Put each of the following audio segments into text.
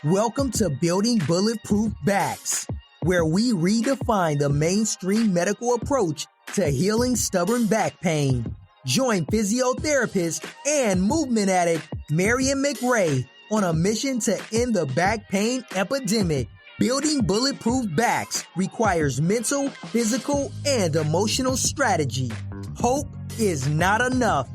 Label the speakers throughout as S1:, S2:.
S1: Welcome to Building Bulletproof Backs, where we redefine the mainstream medical approach to healing stubborn back pain. Join physiotherapist and movement addict Marian McRae on a mission to end the back pain epidemic. Building Bulletproof Backs requires mental, physical, and emotional strategy. Hope is not enough.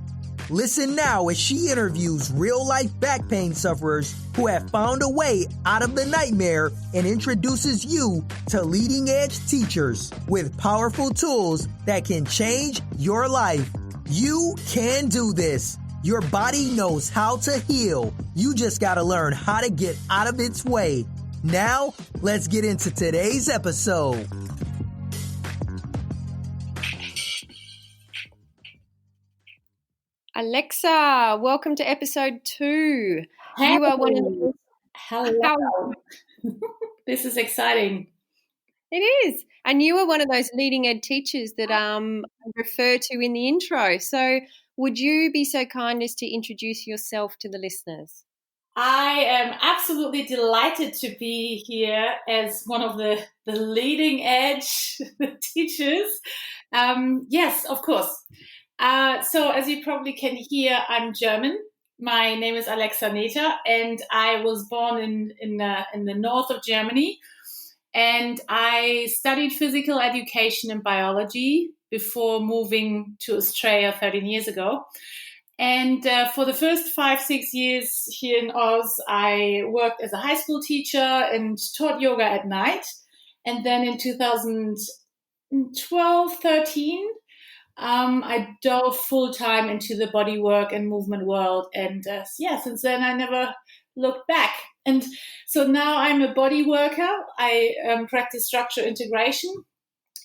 S1: Listen now as she interviews real-life back pain sufferers who have found a way out of the nightmare and introduces you to leading-edge teachers with powerful tools that can change your life. You can do this. Your body knows how to heal. You just got to learn how to get out of its way. Now, let's get into today's episode.
S2: Alexa, welcome to episode 2.
S3: Hey.
S2: You are one of the...
S3: Hello. This is exciting.
S2: It is. And you are one of those leading ed teachers that I refer to in the intro. So would you be so kind as to introduce yourself to the listeners?
S3: I am absolutely delighted to be here as one of the leading edge teachers. Yes, of course. So as you probably can hear, I'm German. My name is Alexa Nehter, and I was born in the north of Germany. And I studied physical education and biology before moving to Australia 13 years ago. And for the first 5-6 years here in Oz, I worked as a high school teacher and taught yoga at night. And then in 2012-13, I dove full-time into the body work and movement world. And since then I never looked back. And so now I'm a body worker. I practice structure integration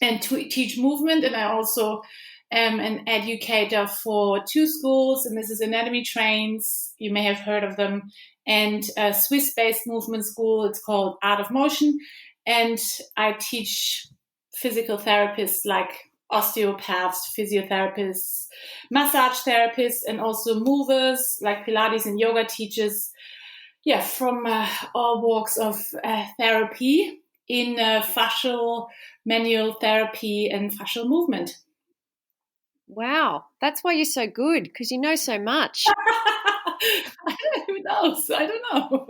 S3: and teach movement. And I also am an educator for 2 schools. And this is Anatomy Trains. You may have heard of them. And a Swiss-based movement school. It's called Art of Motion. And I teach physical therapists like osteopaths, physiotherapists, massage therapists, and also movers like Pilates and yoga teachers. Yeah, from all walks of therapy in fascial manual therapy and fascial movement.
S2: Wow, that's why you're so good, because you know so much.
S3: Who knows? I don't know.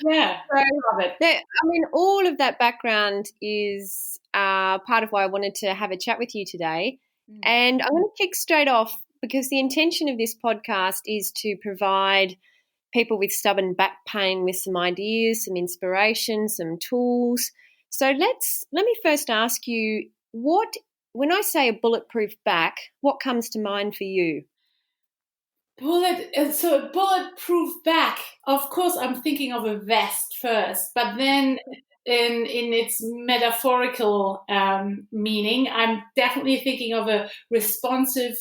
S3: Yeah, I love it.
S2: I mean, all of that background is part of why I wanted to have a chat with you today. And I'm going to kick straight off because the intention of this podcast is to provide people with stubborn back pain with some ideas, some inspiration, some tools. So let me first ask you, when I say a bulletproof back, what comes to mind for you?
S3: Bulletproof back. Of course, I'm thinking of a vest first, but then in its metaphorical meaning, I'm definitely thinking of a responsive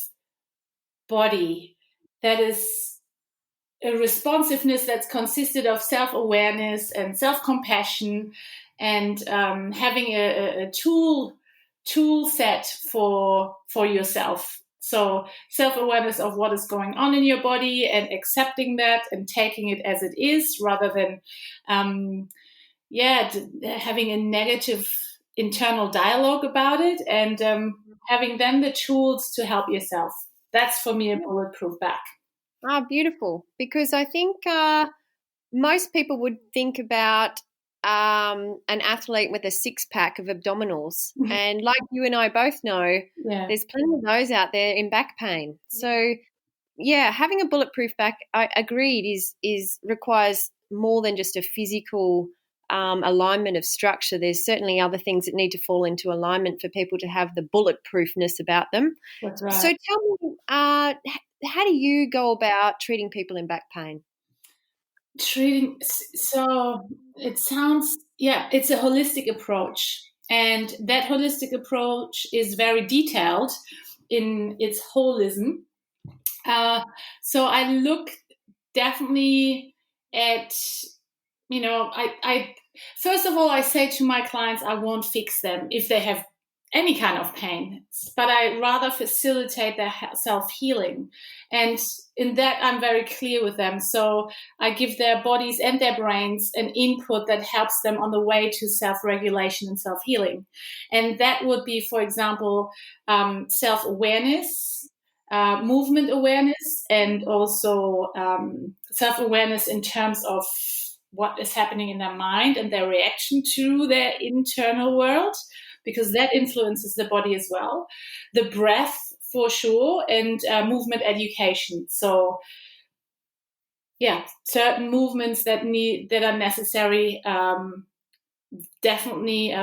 S3: body that is a responsiveness that's consisted of self-awareness and self-compassion and having a tool set for yourself. So self-awareness of what is going on in your body and accepting that and taking it as it is rather than having a negative internal dialogue about it and having then the tools to help yourself. That's for me a bulletproof back.
S2: Ah, beautiful. Because I think most people would think about an athlete with a 6-pack of abdominals. And like you and I both know, there's plenty of those out there in back pain. So, having a bulletproof back, I agreed, is requires more than just a physical alignment of structure. There's certainly other things that need to fall into alignment for people to have the bulletproofness about them.
S3: That's right.
S2: So tell me, how do you go about treating people in back pain?
S3: So it sounds, it's a holistic approach. And that holistic approach is very detailed in its holism. So I look definitely at, I first of all, I say to my clients, I won't fix them if they have any kind of pain, but I rather facilitate their self-healing. And in that, I'm very clear with them. So I give their bodies and their brains an input that helps them on the way to self-regulation and self-healing. And that would be, for example, self-awareness, movement awareness, and also self-awareness in terms of what is happening in their mind and their reaction to their internal world, because that influences the body as well. The breath, for sure, and movement education. So, yeah, certain movements that are necessary. Definitely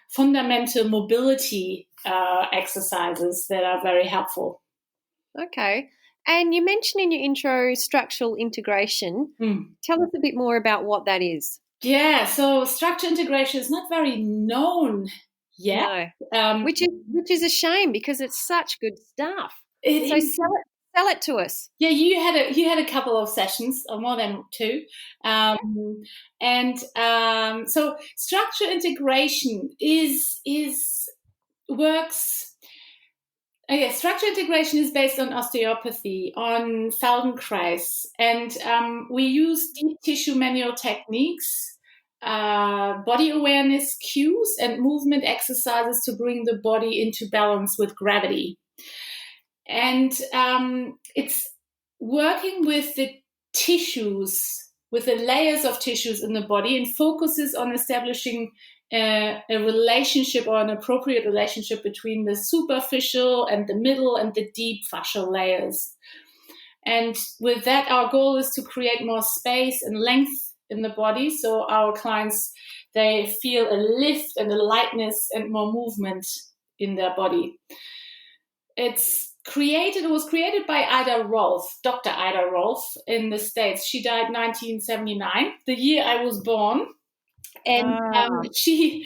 S3: fundamental mobility exercises that are very helpful.
S2: Okay. And you mentioned in your intro structural integration. Tell us a bit more about what that is.
S3: Yeah, so structural integration is not very known yet.
S2: No. Which is a shame, because it's such good stuff. Sell it to us.
S3: Yeah, you had a couple of sessions, or more than two, so structural integration works. Okay, structural integration is based on osteopathy, on Feldenkrais, and we use deep tissue manual techniques, body awareness cues, and movement exercises to bring the body into balance with gravity. And it's working with the tissues, with the layers of tissues in the body, and focuses on establishing a relationship, or an appropriate relationship, between the superficial and the middle and the deep fascial layers. And with that, our goal is to create more space and length in the body, so our clients, they feel a lift and a lightness and more movement in their body. It was created by Ida Rolf, Dr. Ida Rolf, in the States. She died 1979, the year I was born. And she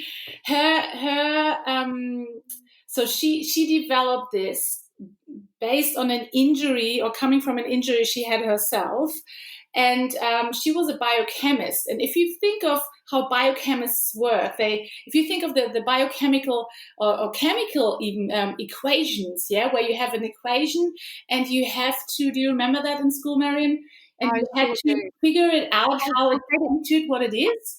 S3: developed this based on an injury, or coming from an injury she had herself. And she was a biochemist. And if you think of how biochemists work, if you think of the biochemical or chemical even equations, where you have an equation and you have to, do you remember that in school, Marion? And you have to figure it out, how it constitutes what it is.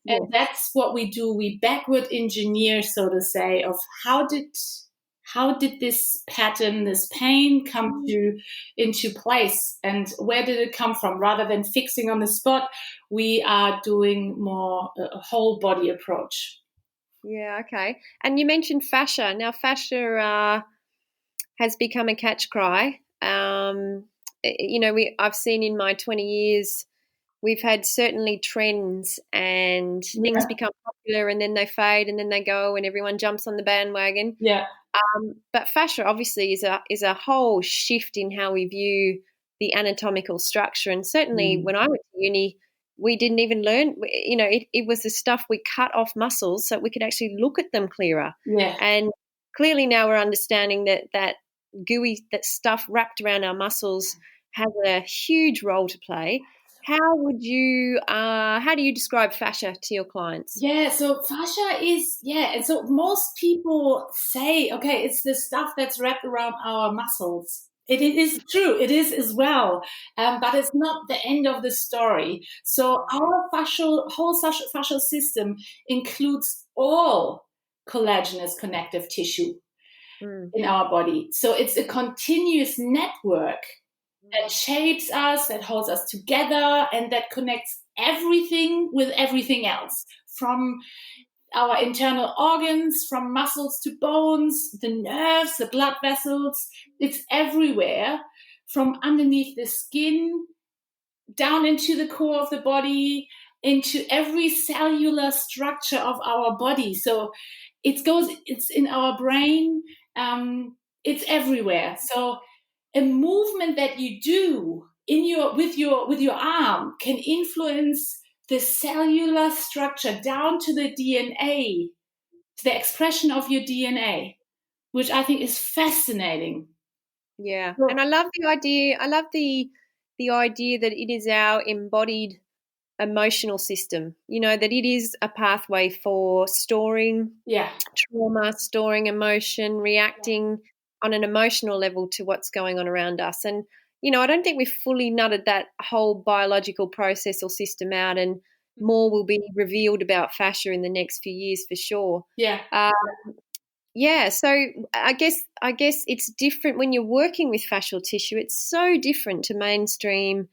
S2: Yes.
S3: And that's what we do. We backward engineer, so to say, of how did this pattern, this pain come into place, and where did it come from? Rather than fixing on the spot, we are doing more a whole body approach.
S2: Yeah, okay. And you mentioned fascia. Now, fascia has become a catch cry. I've seen in my 20 years, we've had certainly trends, and things become popular, and then they fade, and then they go, and everyone jumps on the bandwagon.
S3: Yeah.
S2: But fascia obviously is a whole shift in how we view the anatomical structure. And certainly when I went to uni, we didn't even learn, it was the stuff we cut off muscles so we could actually look at them clearer.
S3: Yeah.
S2: And clearly now we're understanding that gooey, that stuff wrapped around our muscles has a huge role to play. How do you describe fascia to your clients?
S3: Yeah, so fascia is, and so most people say, okay, it's the stuff that's wrapped around our muscles. It is true, it is as well, but it's not the end of the story. So our whole fascial system includes all collagenous connective tissue in our body. So it's a continuous network that shapes us, that holds us together, and that connects everything with everything else, from our internal organs, from muscles to bones, the nerves, the blood vessels. It's everywhere, from underneath the skin, down into the core of the body, into every cellular structure of our body. So it's in our brain, it's everywhere. So a movement that you do with your arm can influence the cellular structure down to the DNA, to the expression of your DNA, which I think is fascinating.
S2: Yeah, and I love the idea. I love the idea that it is our embodied emotional system, that it is a pathway for storing trauma, storing emotion, reacting on an emotional level to what's going on around us. And, I don't think we've fully nutted that whole biological process or system out, and more will be revealed about fascia in the next few years for sure. So I guess it's different when you're working with fascial tissue. It's so different to mainstream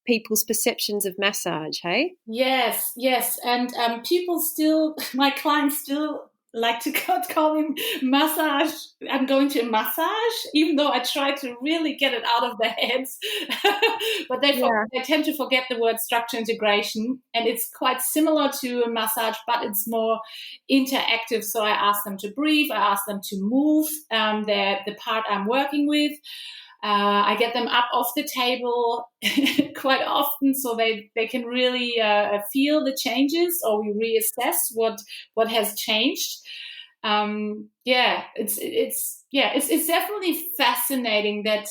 S2: people's perceptions of massage, hey?
S3: Yes. And people still, my clients still like to call him massage. I'm going to a massage, even though I try to really get it out of their heads. But they tend to forget the word structure integration. And it's quite similar to a massage, but it's more interactive. So I ask them to breathe. I ask them to move the part I'm working with. I get them up off the table quite often, so they can really feel the changes, or we reassess what has changed. It's definitely fascinating that.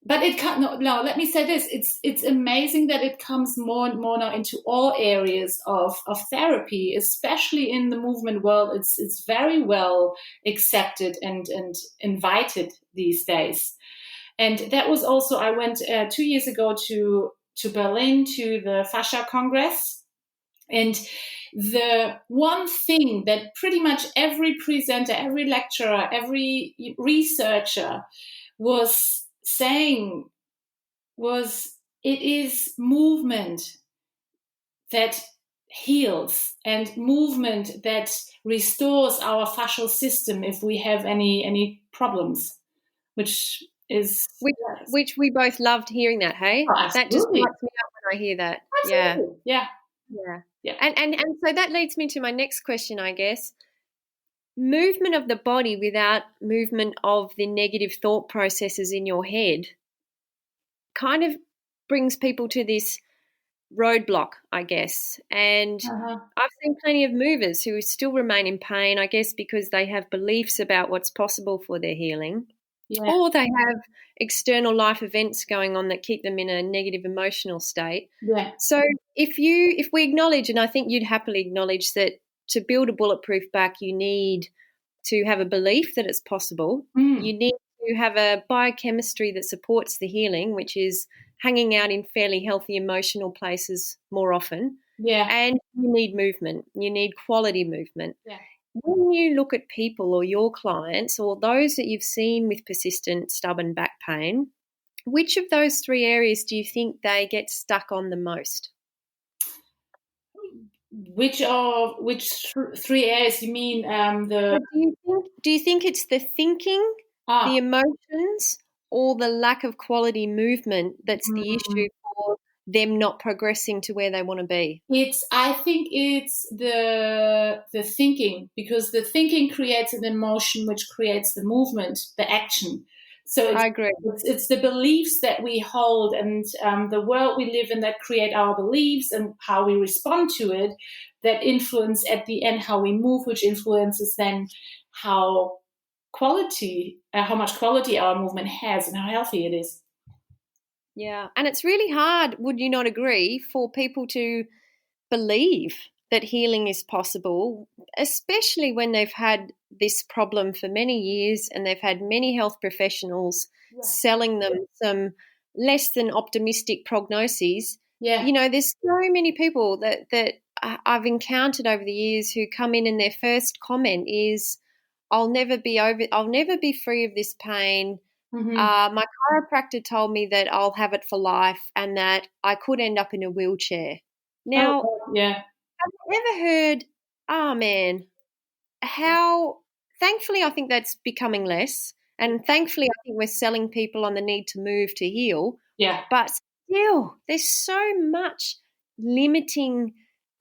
S3: But it can't. No. Let me say this: it's amazing that it comes more and more now into all areas of therapy, especially in the movement world. It's very well accepted and invited these days. And that was also, I went 2 years ago to Berlin to the Fascia Congress, and the one thing that pretty much every presenter, every lecturer, every researcher was saying was, it is movement that heals and movement that restores our fascial system if we have any problems, which
S2: we both loved hearing that, hey? That just lights me up when I hear that.
S3: Absolutely. Yeah.
S2: And so that leads me to my next question, I guess. Movement of the body without movement of the negative thought processes in your head kind of brings people to this roadblock, I guess. And I've seen plenty of movers who still remain in pain, I guess, because they have beliefs about what's possible for their healing, or they have external life events going on that keep them in a negative emotional state. So if we acknowledge, and I think you'd happily acknowledge, that to build a bulletproof back, you need to have a belief that it's possible. You need to have a biochemistry that supports the healing, which is hanging out in fairly healthy emotional places more often. And you need movement. You need quality movement. When you look at people or your clients or those that you've seen with persistent, stubborn back pain, which of those three areas do you think they get stuck on the most?
S3: Which three areas? You mean
S2: Do you think it's the thinking, the emotions, or the lack of quality movement that's the issue for them not progressing to where they want to be?
S3: I think it's the thinking, because the thinking creates an emotion, which creates the movement, the action. So
S2: I agree.
S3: It's the beliefs that we hold and the world we live in that create our beliefs and how we respond to it, that influence at the end how we move, which influences then how much quality our movement has and how healthy it is.
S2: Yeah, and it's really hard, would you not agree, for people to believe that healing is possible, especially when they've had this problem for many years and they've had many health professionals selling them some less than optimistic prognoses. There's so many people that I've encountered over the years who come in and their first comment is, I'll never be free of this pain. My chiropractor told me that I'll have it for life and that I could end up in a wheelchair. Now, have you ever heard, oh man, thankfully I think that's becoming less, and thankfully I think we're selling people on the need to move to heal. But still, there's so much limiting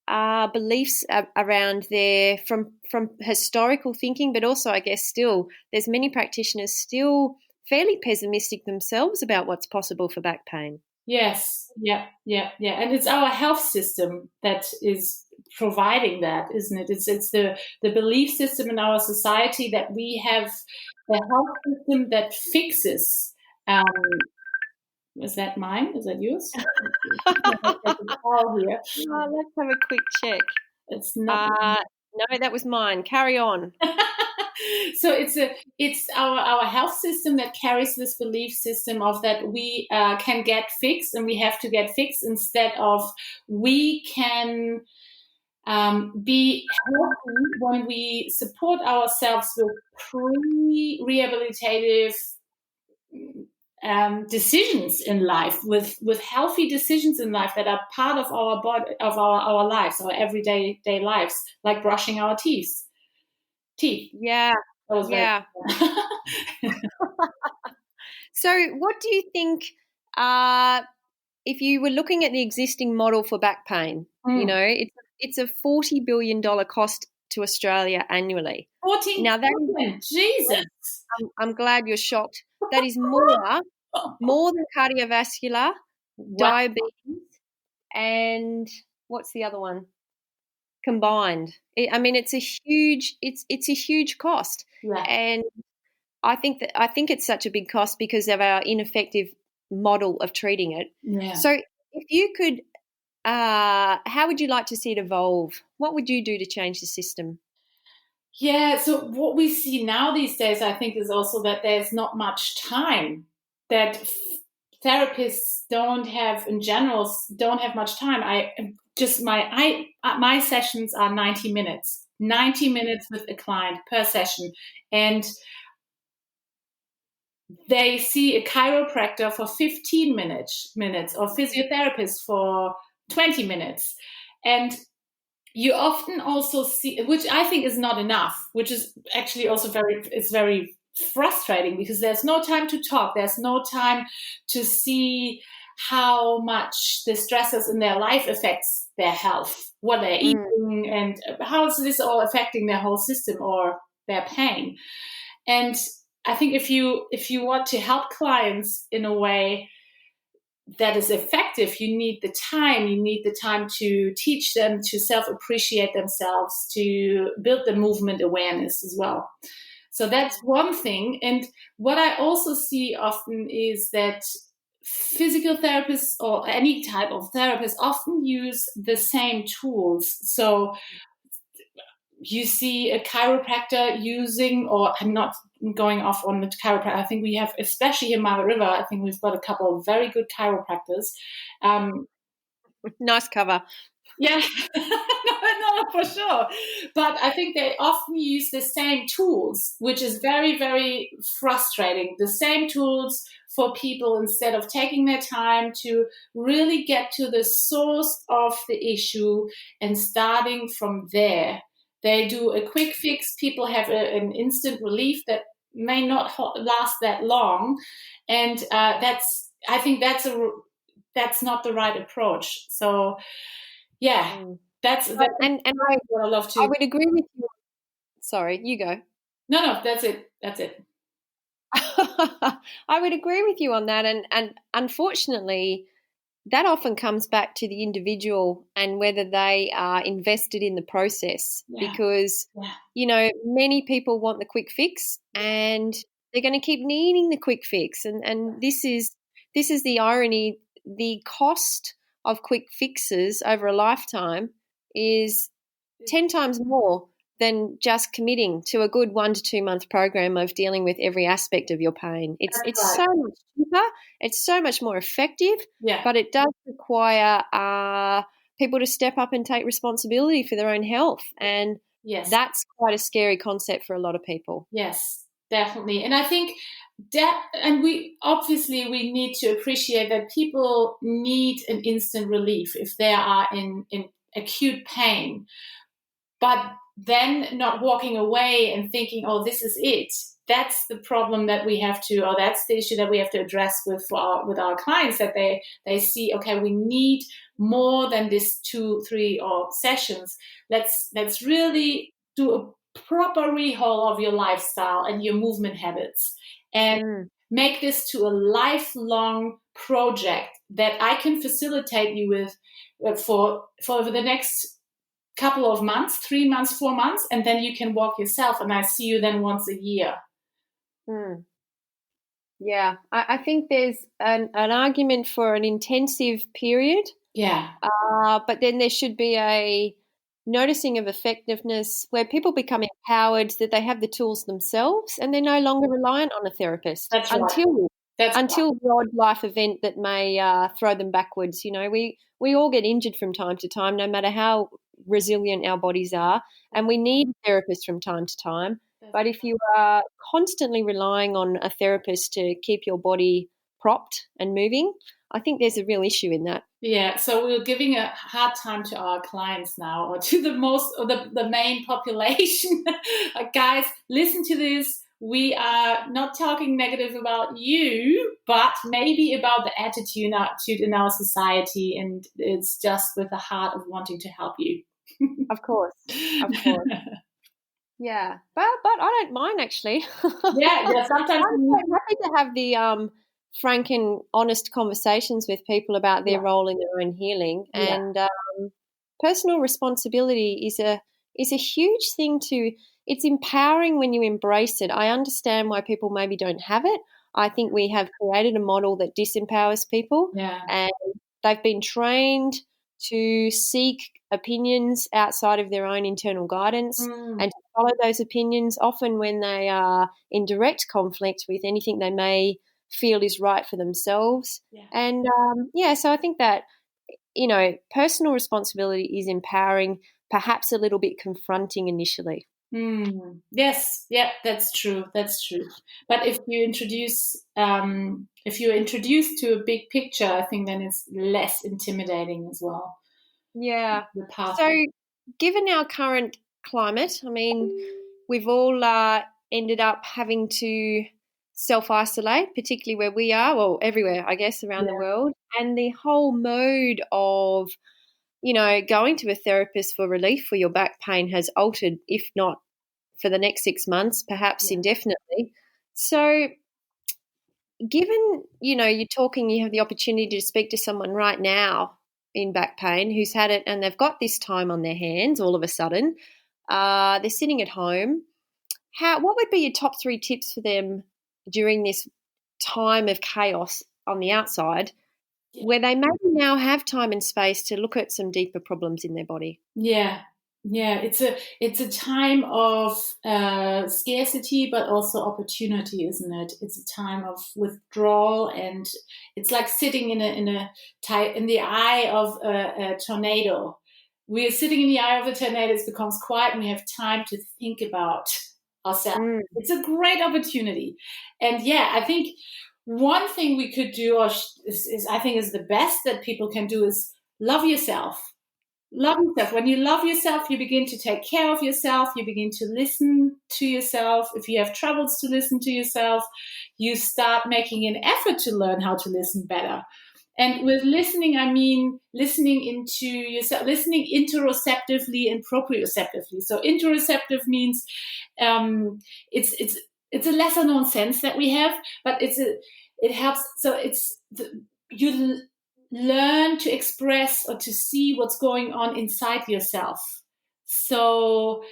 S2: beliefs around there from historical thinking, but also I guess still there's many practitioners still fairly pessimistic themselves about what's possible for back pain.
S3: Yes. Yeah. And it's our health system that is providing that, isn't it? It's the belief system in our society that we have a health system that fixes Is that mine? Is that yours? Oh, here.
S2: Let's have a quick check.
S3: It's not.
S2: No, that was mine. Carry on.
S3: So it's our health system that carries this belief system of that we can get fixed and we have to get fixed, instead of we can be healthy when we support ourselves with pre-rehabilitative decisions in life, with healthy decisions in life that are part of our body, of our lives, our everyday lives, like brushing our teeth.
S2: Yeah. Yeah. So what do you think, if you were looking at the existing model for back pain, you know, it's a $40 billion cost to Australia annually.
S3: 14
S2: now
S3: billion, Jesus.
S2: I'm glad you're shocked. That is more than cardiovascular, diabetes, and what's the other one? Combined. It's a huge cost.
S3: Yeah.
S2: And I think it's such a big cost because of our ineffective model of treating it.
S3: Yeah.
S2: So if you could, how would you like to see it evolve? What would you do to change the system?
S3: Yeah, so what we see now these days, I think, is also that there's not much time, that therapists don't have much time. My sessions are 90 minutes with a client per session. And they see a chiropractor for 15 minutes or physiotherapist for 20 minutes. And you often also see, which I think is not enough, which is actually also very frustrating, because there's no time to talk. There's no time to see how much the stresses in their life affects their health, what they're eating, and how is this all affecting their whole system or their pain. And I think if you want to help clients in a way that is effective, you need the time. You need the time to teach them to self-appreciate themselves, to build the movement awareness as well. So that's one thing. And what I also see often is that physical therapists or any type of therapist often use the same tools. So you see a chiropractor using, or I'm not going off on the chiropractor, I think we have, especially in Mara River, I think we've got a couple of very good chiropractors.
S2: Nice cover.
S3: Yeah, no, for sure. But I think they often use the same tools, which is very, very frustrating. The same tools for people, instead of taking their time to really get to the source of the issue and starting from there. They do a quick fix. People have an instant relief that may not last that long, and I think that's not the right approach. So, yeah, that's
S2: and
S3: what I love to.
S2: I would agree with you. Sorry, you go.
S3: No, that's it.
S2: I would agree with you on that, and unfortunately, that often comes back to the individual and whether they are invested in the process, because, you know, many people want the quick fix and they're going to keep needing the quick fix. And this is the irony. The cost of quick fixes over a lifetime is 10 times more than just committing to a good 1 to 2 month program of dealing with every aspect of your pain. It's so much cheaper. It's so much more effective, but it does require people to step up and take responsibility for their own health. And that's quite a scary concept for a lot of people.
S3: Yes, definitely. And I think we need to appreciate that people need an instant relief if they are in acute pain. But then not walking away and thinking, oh, this is it. That's the problem that we have to, or that's the issue that we have to address with our clients, that they see, okay, we need more than this 2-3 or sessions. Let's really do a proper rehaul of your lifestyle and your movement habits, and make this to a lifelong project that I can facilitate you with for the next couple of months, 3 months, 4 months, and then you can walk yourself, and I see you then once a year.
S2: Yeah, I think there's an argument for an intensive period.
S3: Yeah.
S2: But then there should be a noticing of effectiveness where people become empowered, that they have the tools themselves and they're no longer reliant on a therapist
S3: That's right.
S2: until
S3: That's
S2: the odd life event that may throw them backwards. You know, we all get injured from time to time, no matter how resilient our bodies are, and we need therapists from time to time. But if you are constantly relying on a therapist to keep your body propped and moving, I think there's a real issue in that.
S3: Yeah, so we're giving a hard time to our clients now, or to the main population. Like, guys, listen to this. We are not talking negative about you, but maybe about the attitude in our society, and it's just with the heart of wanting to help you.
S2: Of course. Yeah, but I don't mind, actually.
S3: Yeah. Sometimes
S2: I'm quite happy to have the frank and honest conversations with people about their role in their own healing, and personal responsibility is a huge thing to. It's empowering when you embrace it. I understand why people maybe don't have it. I think we have created a model that disempowers people, and they've been trained to seek opinions outside of their own internal guidance and to follow those opinions, often when they are in direct conflict with anything they may feel is right for themselves. And so I think that, you know, personal responsibility is empowering, perhaps a little bit confronting initially.
S3: Yes, yeah, that's true. But if you're introduced to a big picture, I think then it's less intimidating as well.
S2: Yeah. So, given our current climate, I mean, we've all ended up having to self-isolate, particularly where we are, well, everywhere, I guess, around the world. And the whole mode of, you know, going to a therapist for relief for your back pain has altered, if not for the next 6 months, perhaps indefinitely. So, given, you know, you have the opportunity to speak to someone right now in back pain who's had it and they've got this time on their hands all of a sudden, they're sitting at home. What would be your top 3 tips for them during this time of chaos on the outside, where they maybe now have time and space to look at some deeper problems in their body?
S3: Yeah, it's a time of scarcity, but also opportunity, isn't it? It's a time of withdrawal, and it's like sitting in the eye of a tornado. We are sitting in the eye of a tornado. It becomes quiet, and we have time to think about ourselves. It's a great opportunity, and I think one thing we could do, I think is the best that people can do, is love yourself. Love yourself. When you love yourself, you begin to take care of yourself. You begin to listen to yourself. If you have troubles to listen to yourself, you start making an effort to learn how to listen better. And with listening, I mean listening into yourself, listening interoceptively and proprioceptively. So interoceptive means it's a lesser known sense that we have, but it helps. So you learn to express or to see what's going on inside yourself. So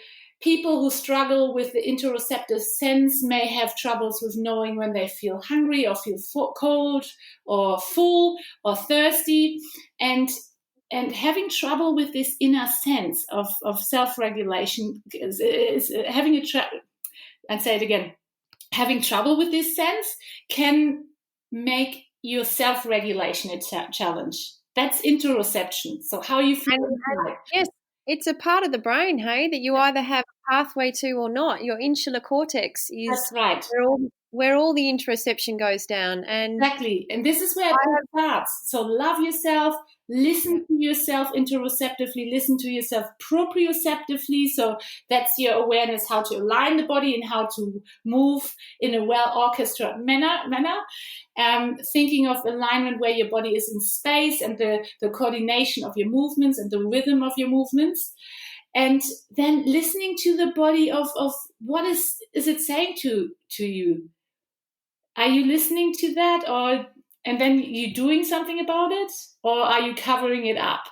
S3: people who struggle with the interoceptive sense may have troubles with knowing when they feel hungry or feel cold or full or thirsty, and having trouble with this inner sense of self-regulation is having and say it again, having trouble with this sense can make your self-regulation a challenge. That's interoception. So how you feel.
S2: Yes, it's a part of the brain, hey, that you either have a pathway to or not. Your insular cortex is
S3: That's right.
S2: where all the interoception goes down. And
S3: exactly. And this is where it starts. So love yourself, listen to yourself interoceptively, listen to yourself proprioceptively. So that's your awareness, how to align the body and how to move in a well-orchestrated manner. Thinking of alignment where your body is in space and the coordination of your movements and the rhythm of your movements. And then listening to the body of what is it saying to you? Are you listening to that, and then you doing something about it, or are you covering it up?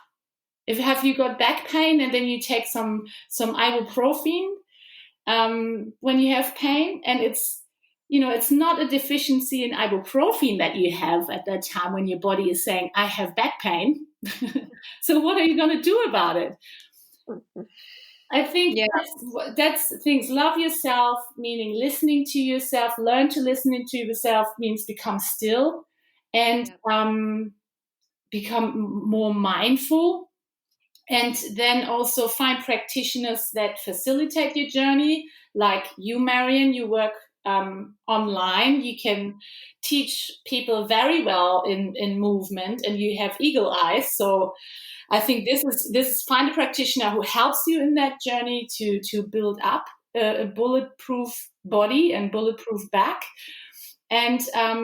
S3: Have you got back pain and then you take some ibuprofen when you have pain, and it's not a deficiency in ibuprofen that you have at that time when your body is saying, I have back pain. So what are you going to do about it? I think that's things. Love yourself, meaning listening to yourself. Learn to listen to yourself means become still and become more mindful. And then also find practitioners that facilitate your journey. Like you, Marion, you work online. You can teach people very well in movement, and you have eagle eyes. So I think this is find a practitioner who helps you in that journey to build up a bulletproof body and bulletproof back, and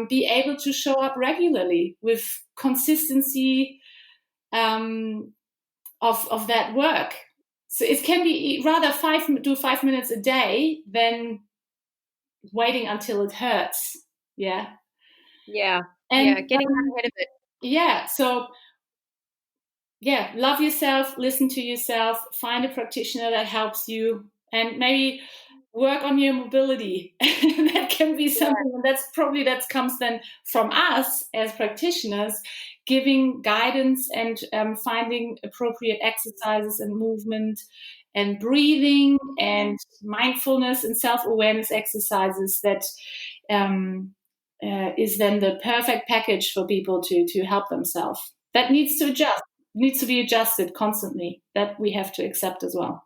S3: be able to show up regularly with consistency of that work. So it can be rather 5 minutes a day than waiting until it hurts.
S2: Yeah.
S3: And
S2: getting ahead of it.
S3: Yeah. So love yourself, listen to yourself, find a practitioner that helps you, and maybe work on your mobility. That can be something, and that comes then from us as practitioners, giving guidance and finding appropriate exercises and movement and breathing and mindfulness and self-awareness exercises that is then the perfect package for people to help themselves. That needs to be adjusted constantly. That we have to accept as well.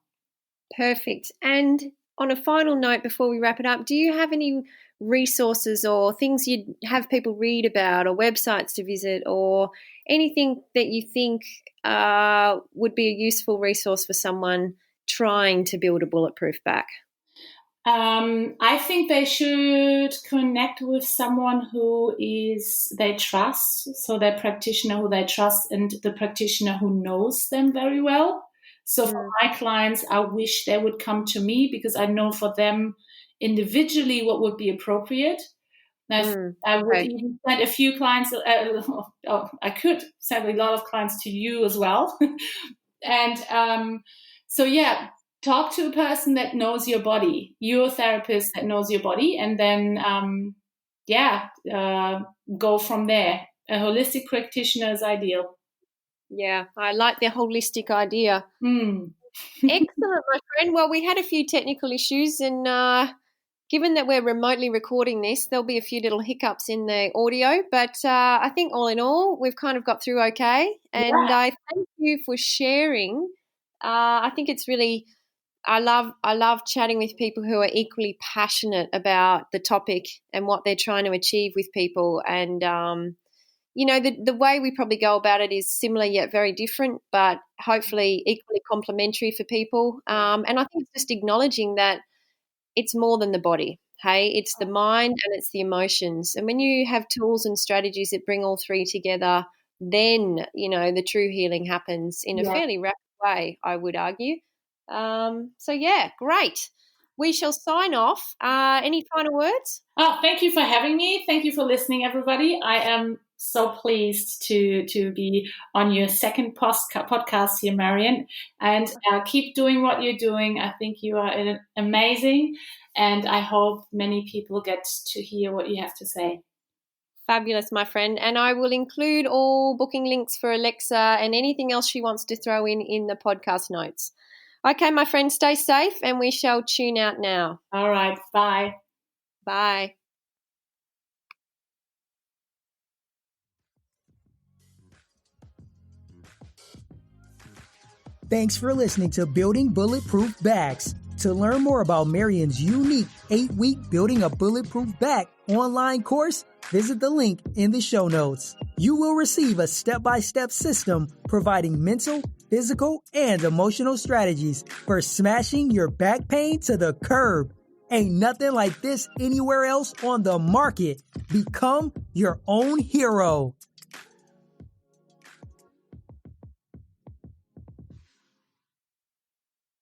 S2: Perfect. And on a final note, before we wrap it up, do you have any resources or things you'd have people read about, or websites to visit, or anything that you think would be a useful resource for someone trying to build a bulletproof back?
S3: I think they should connect with someone who they trust, so their practitioner who they trust and the practitioner who knows them very well. So for my clients, I wish they would come to me because I know for them individually what would be appropriate. I would even send a few clients, I could send a lot of clients to you as well. And talk to a person that knows your body, your therapist that knows your body, and then go from there. A holistic practitioner is ideal.
S2: Yeah, I like the holistic idea. Excellent, my friend. Well, we had a few technical issues, and given that we're remotely recording this, there'll be a few little hiccups in the audio, but I think all in all, we've kind of got through okay. And I thank you for sharing. I think it's really, I love chatting with people who are equally passionate about the topic and what they're trying to achieve with people. And, the way we probably go about it is similar yet very different, but hopefully equally complementary for people. And I think it's just acknowledging that it's more than the body. Hey, it's the mind and it's the emotions. And when you have tools and strategies that bring all three together, then, the true healing happens in a fairly rapid way, I would argue. Great. We shall sign off. Any final words?
S3: Oh, thank you for having me. Thank you for listening, everybody. I am so pleased to be on your second podcast here, Marion, and keep doing what you're doing. I think you are amazing, and I hope many people get to hear what you have to say.
S2: Fabulous, my friend. And I will include all booking links for Alexa and anything else she wants to throw in the podcast notes. Okay, my friend, stay safe, and we shall tune out now.
S3: All right. Bye.
S2: Bye.
S1: Thanks for listening to Building Bulletproof Backs. To learn more about Marion's unique 8-week Building a Bulletproof Back online course, visit the link in the show notes. You will receive a step-by-step system providing mental, physical, and emotional strategies for smashing your back pain to the curb. Ain't nothing like this anywhere else on the market. Become your own hero.